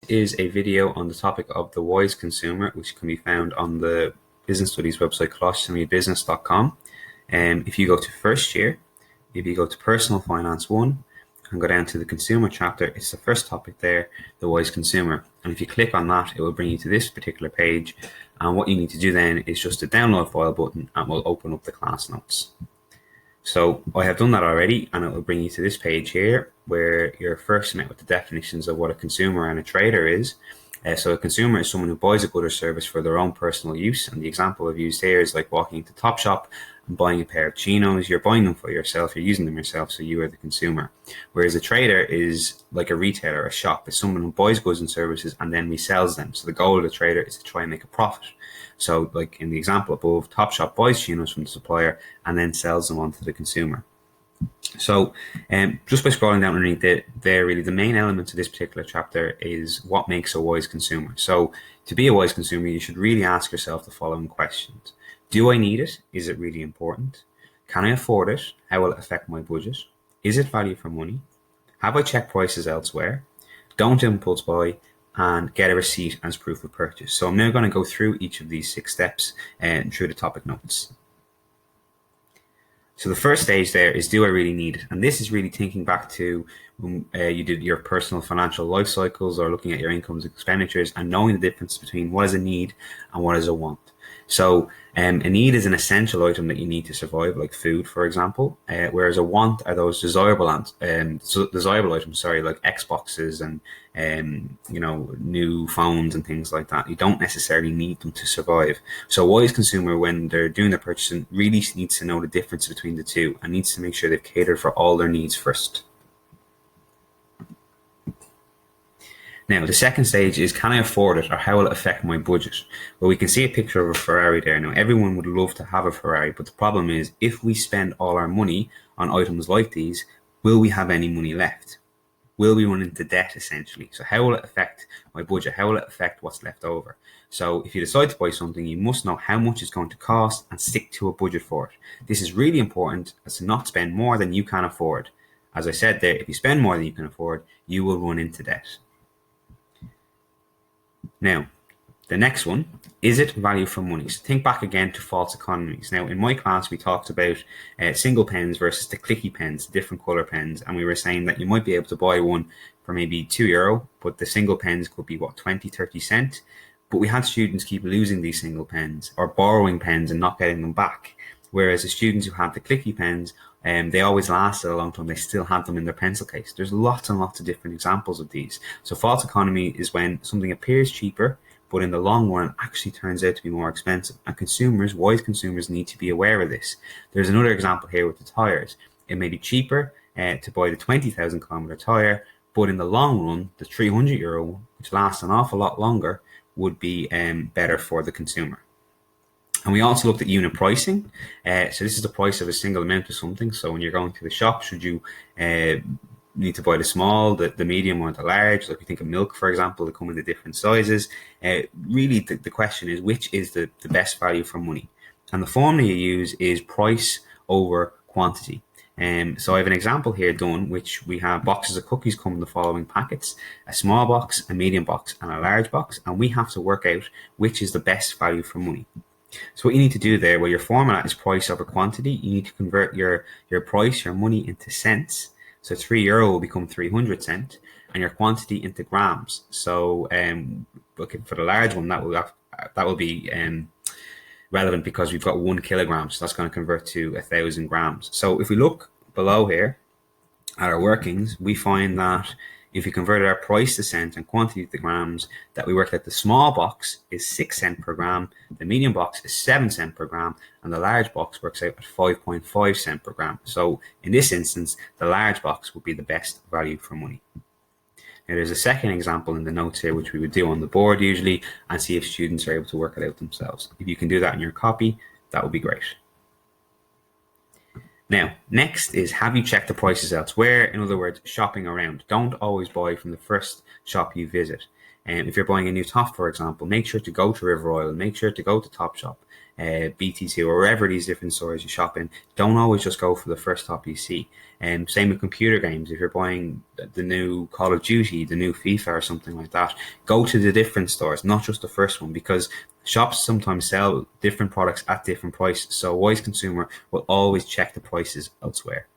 Is a video on the topic of the wise consumer, which can be found on the business studies website, colossalbusiness.com. If you go to first year, if you go to personal finance 1 and go down to the consumer chapter, it's the first topic there, the wise consumer. And if you click on that, it will bring you to this particular page. And what you need to do then is just the download file button, and we'll open up the class notes. So I have done that already, and it will bring you to this page here where you're first met with the definitions of what a consumer and a trader is. So a consumer is someone who buys a good or service for their own personal use. And the example I've used here is like walking into Topshop and buying a pair of chinos. You're buying them for yourself, you're using them yourself, so you are the consumer. Whereas a trader is like a retailer, a shop, is someone who buys goods and services and then resells them. So the goal of the trader is to try and make a profit. So like in the example above, Topshop buys chinos from the supplier and then sells them on to the consumer. So just by scrolling down underneath there, really the main elements of this particular chapter is what makes a wise consumer. So to be a wise consumer, you should really ask yourself the following questions. Do I need it? Is it really important? Can I afford it? How will it affect my budget? Is it value for money? Have I checked prices elsewhere? Don't impulse buy, and get a receipt as proof of purchase. So I'm now going to go through each of these 6 steps and through the topic notes. So the first stage there is, do I really need it? And this is really thinking back to when you did your personal financial life cycles or looking at your incomes and expenditures and knowing the difference between what is a need and what is a want. So a need is an essential item that you need to survive, like food, for example, whereas a want are those desirable items, like Xboxes and new phones and things like that. You don't necessarily need them to survive. So a wise consumer, when they're doing their purchasing, really needs to know the difference between the two and needs to make sure they've catered for all their needs first. Now, the second stage is, can I afford it, or how will it affect my budget? Well, we can see a picture of a Ferrari there. Now, everyone would love to have a Ferrari, but the problem is, if we spend all our money on items like these, will we have any money left? Will we run into debt, essentially? So how will it affect my budget? How will it affect what's left over? So if you decide to buy something, you must know how much it's going to cost and stick to a budget for it. This is really important, as to not spend more than you can afford. As I said there, if you spend more than you can afford, you will run into debt. Now, the next one, is it value for money? So think back again to false economies. Now, in my class, we talked about single pens versus the clicky pens, different color pens. And we were saying that you might be able to buy one for maybe €2, but the single pens could be, 20, 30 cents. But we had students keep losing these single pens or borrowing pens and not getting them back. Whereas the students who had the clicky pens, they always lasted a long time. They still had them in their pencil case. There's lots and lots of different examples of these. So false economy is when something appears cheaper, but in the long run actually turns out to be more expensive. And consumers, wise consumers, need to be aware of this. There's another example here with the tires. It may be cheaper to buy the 20,000 kilometer tire, but in the long run, the €300, which lasts an awful lot longer, would be better for the consumer. And we also looked at unit pricing. So this is the price of a single amount of something. So when you're going to the shop, should you need to buy the small, the medium, or the large? Like we think of milk, for example, they come in the different sizes. Really, the question is, which is the best value for money? And the formula you use is price over quantity. So I have an example here done, which we have boxes of cookies come in the following packets: a small box, a medium box, and a large box. And we have to work out which is the best value for money. So what you need to do there, well, your formula is price over quantity. You need to convert your price, your money, into cents. So €3 will become 300 cents, and your quantity into grams. So for the large one, that will be relevant because we've got 1 kilogram. So that's going to convert to 1,000 grams. So if we look below here at our workings, we find that if we converted our price to cents and quantity to grams, that we worked out the small box is 6 cents per gram, the medium box is 7 cents per gram, and the large box works out at 5.5 cents per gram. So in this instance, the large box would be the best value for money. Now there's a second example in the notes here, which we would do on the board usually, and see if students are able to work it out themselves. If you can do that in your copy, that would be great. Now, next is, have you checked the prices elsewhere? In other words, shopping around. Don't always buy from the first shop you visit. If you're buying a new top, for example, make sure to go to River Oil, make sure to go to Topshop, BT2, or wherever these different stores you shop in. Don't always just go for the first top you see. And same with computer games. If you're buying the new Call of Duty, the new FIFA, or something like that, go to the different stores, not just the first one, because shops sometimes sell different products at different prices. So a wise consumer will always check the prices elsewhere.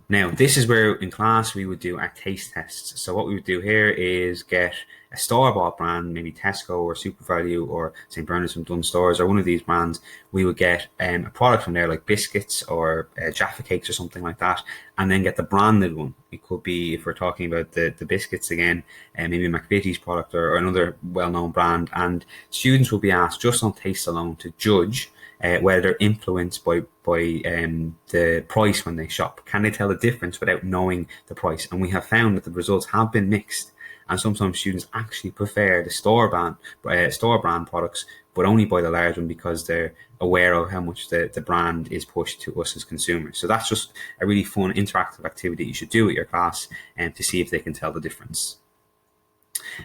Now, this is where in class we would do our taste tests. So what we would do here is get a store-bought brand, maybe Tesco or SuperValu or St. Bernard's from Dunnes Stores or one of these brands. We would get a product from there like biscuits or Jaffa Cakes or something like that, and then get the branded one. It could be, if we're talking about the biscuits again, maybe McVitie's product or another well-known brand. And students will be asked just on taste alone to judge whether they're influenced by the price when they shop. Can they tell the difference without knowing the price? And we have found that the results have been mixed, and sometimes students actually prefer the store brand products, but only buy the large one because they're aware of how much the brand is pushed to us as consumers. So that's just a really fun interactive activity you should do with your class to see if they can tell the difference.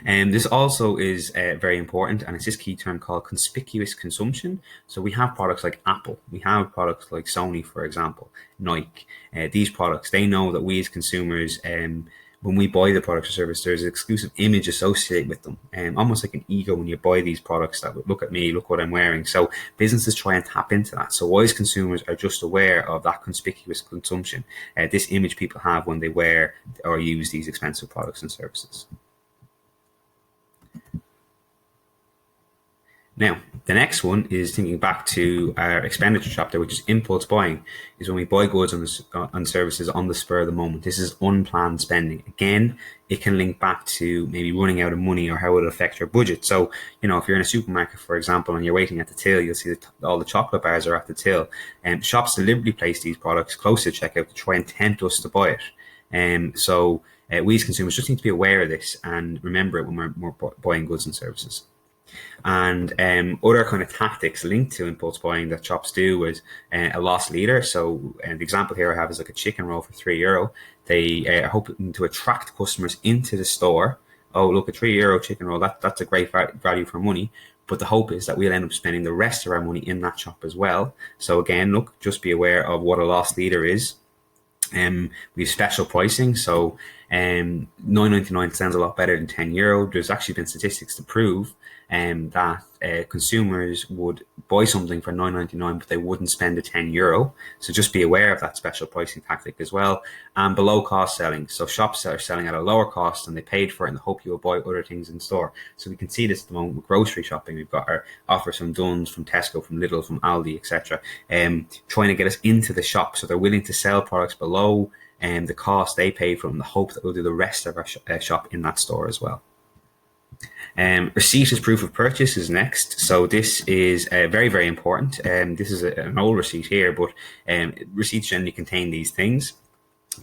This also is very important, and it's this key term called conspicuous consumption. So we have products like Apple, we have products like Sony, for example, Nike. These products, they know that we as consumers, when we buy the products or service, there's an exclusive image associated with them, almost like an ego when you buy these products that would look at me, look what I'm wearing. So businesses try and tap into that. So wise consumers are just aware of that conspicuous consumption, this image people have when they wear or use these expensive products and services. Now, the next one is thinking back to our expenditure chapter, which is impulse buying, is when we buy goods and services on the spur of the moment. This is unplanned spending. Again, it can link back to maybe running out of money or how it will affect your budget. So, if you're in a supermarket, for example, and you're waiting at the till, you'll see that all the chocolate bars are at the till. And shops deliberately place these products close to checkout to try and tempt us to buy it. So we as consumers just need to be aware of this and remember it when we're buying goods and services. And other kind of tactics linked to impulse buying that shops do is a loss leader. So the example here I have is like a chicken roll for €3. They are hoping to attract customers into the store. Oh, look, a €3 chicken roll, that's a great value for money. But the hope is that we'll end up spending the rest of our money in that shop as well. So again, look, just be aware of what a loss leader is. We have special pricing, so $9.99 sounds a lot better than €10. There's actually been statistics to prove that consumers would buy something for $9.99, but they wouldn't spend the €10. So just be aware of that special pricing tactic as well. And below cost selling, so shops are selling at a lower cost than they paid for it, and they hope you will buy other things in store. So we can see this at the moment with grocery shopping. We've got our offers from Dunnes, from Tesco, from Lidl, from Aldi, etc. Trying to get us into the shop, so they're willing to sell products below the cost they pay for them, the hope that we'll do the rest of our shop in that store as well. Receipt as proof of purchase is next. So this is very, very important. This is an old receipt here, but receipts generally contain these things.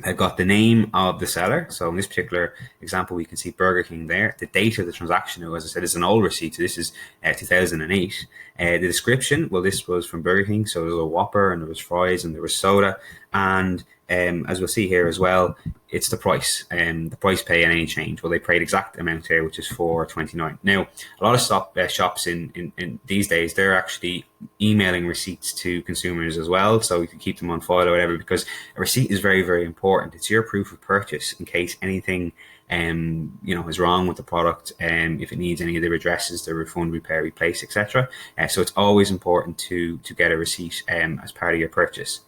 I've got the name of the seller. So in this particular example, we can see Burger King there. The date of the transaction, as I said, is an old receipt. So this is 2008. The description, well, this was from Burger King. So there was a Whopper and there was fries and there was soda. And as we'll see here as well, it's the price. The price pay and any change. Well, they paid exact amount here, which is $4.29. Now, a lot of shops in these days, they're actually emailing receipts to consumers as well, so you can keep them on file or whatever, because a receipt is very, very important. It's your proof of purchase in case anything is wrong with the product, if it needs any of the redresses, the refund, repair, replace, etc. So it's always important to get a receipt as part of your purchase.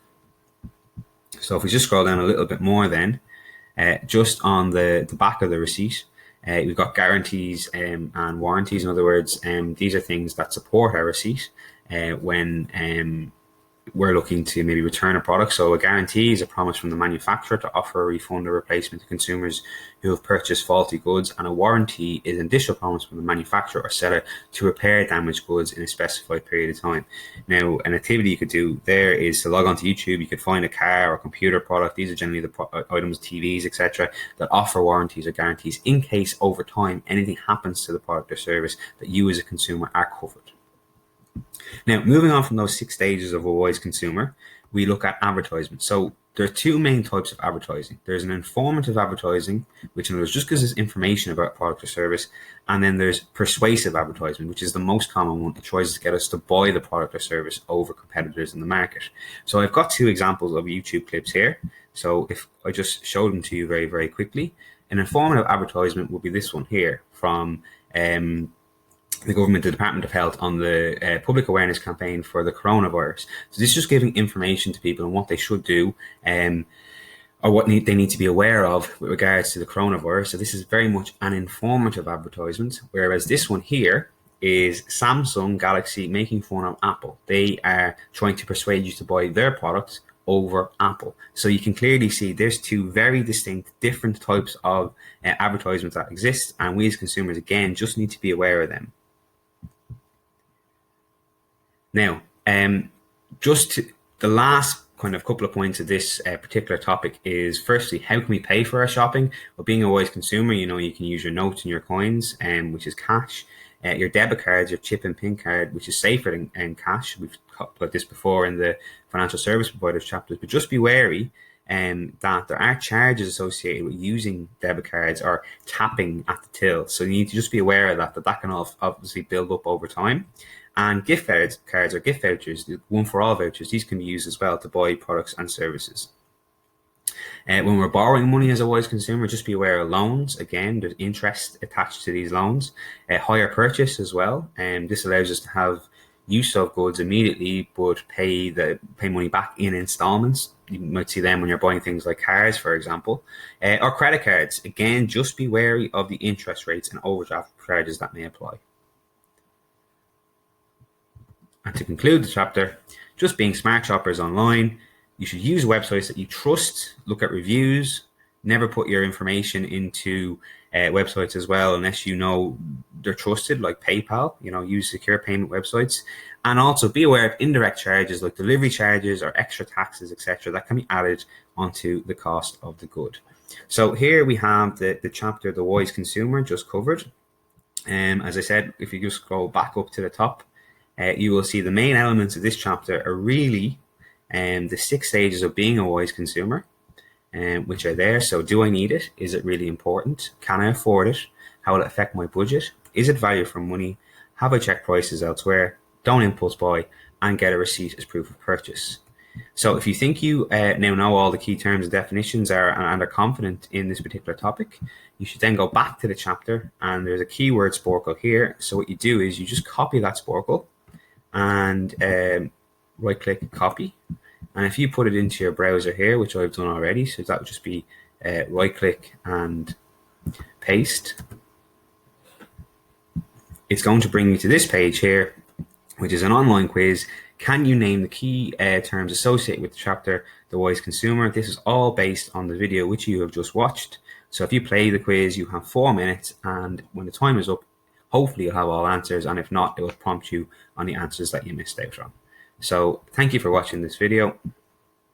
So if we just scroll down a little bit more then, just on the back of the receipt, we've got guarantees and warranties. In other words, these are things that support our receipt when we're looking to maybe return a product. So a guarantee is a promise from the manufacturer to offer a refund or replacement to consumers who have purchased faulty goods, and a warranty is an additional promise from the manufacturer or seller to repair damaged goods in a specified period of time. Now, an activity you could do there is to log on to YouTube. You could find a car or computer product. These are generally the items, TVs, etc., that offer warranties or guarantees in case over time anything happens to the product or service, that you as a consumer are covered. Now, moving on from those 6 stages of a wise consumer, we look at advertisement. So there are two main types of advertising. There's an informative advertising, which in other words just gives us information about a product or service, and then there's persuasive advertising, which is the most common one. It tries to get us to buy the product or service over competitors in the market. So I've got two examples of YouTube clips here. So if I just show them to you very, very quickly, an informative advertisement would be this one here from the government, the Department of Health, on the public awareness campaign for the coronavirus. So this is just giving information to people on what they should do or what they need to be aware of with regards to the coronavirus. So this is very much an informative advertisement, whereas this one here is Samsung Galaxy making fun of Apple. They are trying to persuade you to buy their products over Apple. So you can clearly see there's two very distinct, different types of advertisements that exist, and we as consumers, again, just need to be aware of them. Now, just the last kind of couple of points of this particular topic is, firstly, how can we pay for our shopping? Well, being a wise consumer, you know, you can use your notes and your coins, which is cash, your debit cards, your chip and PIN card, which is safer than cash. We've talked about this before in the financial service providers chapters, but just be wary that there are charges associated with using debit cards or tapping at the till. So you need to just be aware of that can obviously build up over time. And gift cards or gift vouchers, the one for all vouchers, these can be used as well to buy products and services. When we're borrowing money as a wise consumer, just be aware of loans. Again, there's interest attached to these loans. Hire purchase as well. This allows us to have use of goods immediately, but pay money back in installments. You might see them when you're buying things like cars, for example. Or credit cards. Again, just be wary of the interest rates and overdraft charges that may apply. And to conclude the chapter, just being smart shoppers online, you should use websites that you trust, look at reviews, never put your information into websites as well unless you know they're trusted, like PayPal. You know, use secure payment websites. And also be aware of indirect charges like delivery charges or extra taxes, etc., that can be added onto the cost of the good. So here we have the chapter, The Wise Consumer, just covered. As I said, if you just scroll back up to the top, you will see the main elements of this chapter are really the 6 stages of being a wise consumer, which are there. So do I need it? Is it really important? Can I afford it? How will it affect my budget? Is it value for money? Have I checked prices elsewhere? Don't impulse buy, and get a receipt as proof of purchase. So if you think you now know all the key terms and definitions and are confident in this particular topic, you should then go back to the chapter, and there's a keyword sporcle here. So what you do is you just copy that sporcle and right click copy, and if you put it into your browser here, which I've done already, so that would just be right click and paste, it's going to bring you to this page here, which is an online quiz. Can you name the key terms associated with the chapter, The Wise Consumer? This is all based on the video which you have just watched. So if you play the quiz, you have 4 minutes, and when the time is up, hopefully you'll have all answers, and if not, it will prompt you on the answers that you missed out on. So thank you for watching this video.